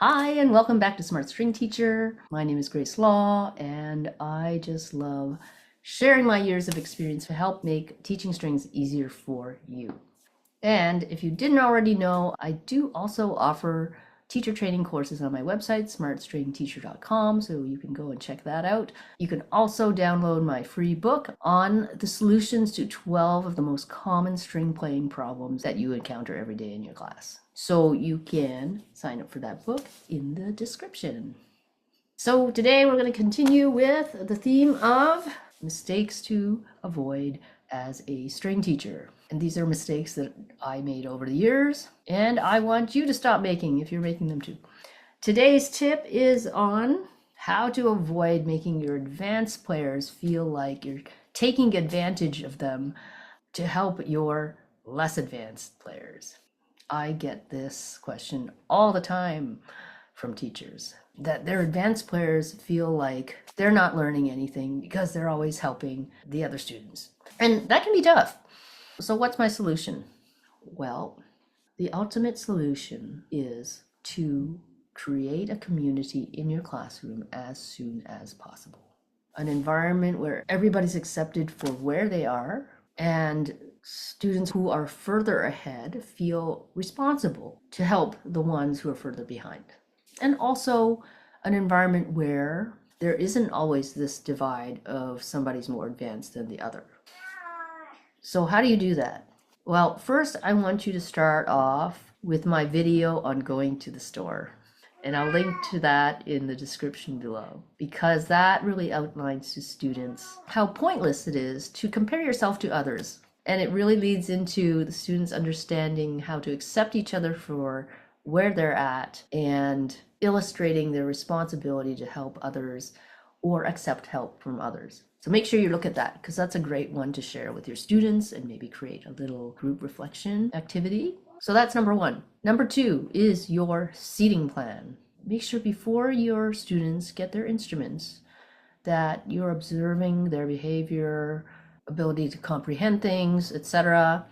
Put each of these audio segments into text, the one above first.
Hi, and welcome back to Smart String Teacher. My name is Grace Law, and I just love sharing my years of experience to help make teaching strings easier for you. And if you didn't already know, I do also offer teacher training courses on my website, smartstringteacher.com, so you can go and check that out. You can also download my free book on the solutions to 12 of the most common string playing problems that you encounter every day in your class. So you can sign up for that book in the description. So today we're going to continue with the theme of mistakes to avoid as a string teacher. And these are mistakes that I made over the years, and I want you to stop making if you're making them too. Today's tip is on how to avoid making your advanced players feel like you're taking advantage of them to help your less advanced players. I get this question all the time from teachers, that their advanced players feel like they're not learning anything because they're always helping the other students. And that can be tough. So what's my solution? Well, the ultimate solution is to create a community in your classroom as soon as possible. An environment where everybody's accepted for where they are, and students who are further ahead feel responsible to help the ones who are further behind. And also an environment where there isn't always this divide of somebody's more advanced than the other. So how do you do that? Well, first I want you to start off with my video on going to the store. And I'll link to that in the description below, because that really outlines to students how pointless it is to compare yourself to others. And it really leads into the students understanding how to accept each other for where they're at and illustrating their responsibility to help others or accept help from others. So make sure you look at that, because that's a great one to share with your students and maybe create a little group reflection activity. So that's number one. Number two is your seating plan. Make sure before your students get their instruments that you're observing their behavior, ability to comprehend things, etc.,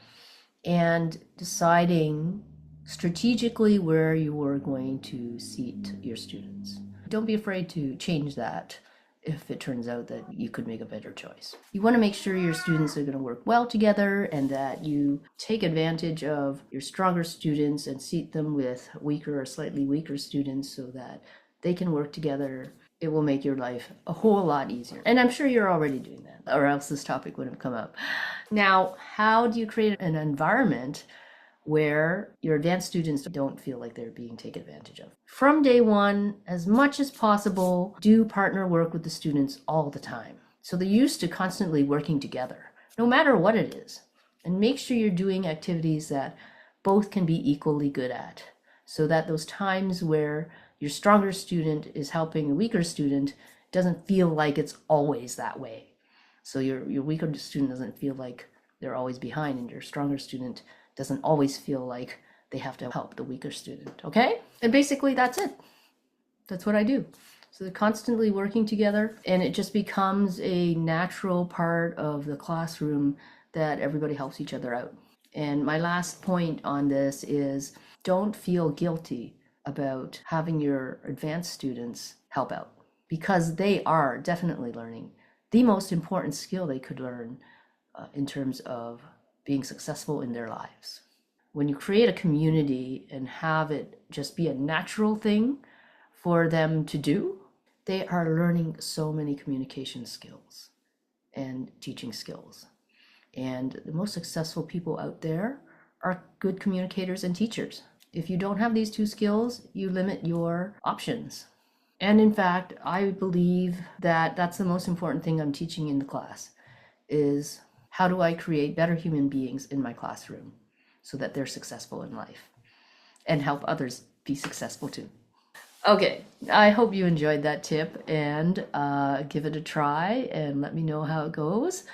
and deciding strategically where you are going to seat your students. Don't be afraid to change that if it turns out that you could make a better choice. You want to make sure your students are going to work well together and that you take advantage of your stronger students and seat them with weaker or slightly weaker students so that they can work together. It will make your life a whole lot easier. And I'm sure you're already doing that, or else this topic wouldn't have come up. Now, how do you create an environment where your advanced students don't feel like they're being taken advantage of? From day one, as much as possible, do partner work with the students all the time. So they're used to constantly working together, no matter what it is. And make sure you're doing activities that both can be equally good at, so that those times where your stronger student is helping a weaker student doesn't feel like it's always that way. So your weaker student doesn't feel like they're always behind, and your stronger student doesn't always feel like they have to help the weaker student, okay? And basically that's it. That's what I do. So they're constantly working together, and it just becomes a natural part of the classroom that everybody helps each other out. And my last point on this is, don't feel guilty about having your advanced students help out, because they are definitely learning the most important skill they could learn in terms of being successful in their lives. When you create a community and have it just be a natural thing for them to do, they are learning so many communication skills and teaching skills. And the most successful people out there are good communicators and teachers. If you don't have these two skills, you limit your options. And in fact, I believe that that's the most important thing I'm teaching in the class, is how do I create better human beings in my classroom so that they're successful in life and help others be successful too. Okay, I hope you enjoyed that tip, and give it a try and let me know how it goes.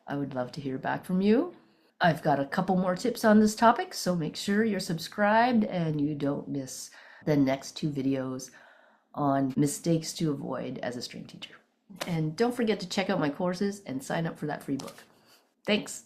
I would love to hear back from you. I've got a couple more tips on this topic, so make sure you're subscribed and you don't miss the next two videos on mistakes to avoid as a string teacher. And don't forget to check out my courses and sign up for that free book. Thanks.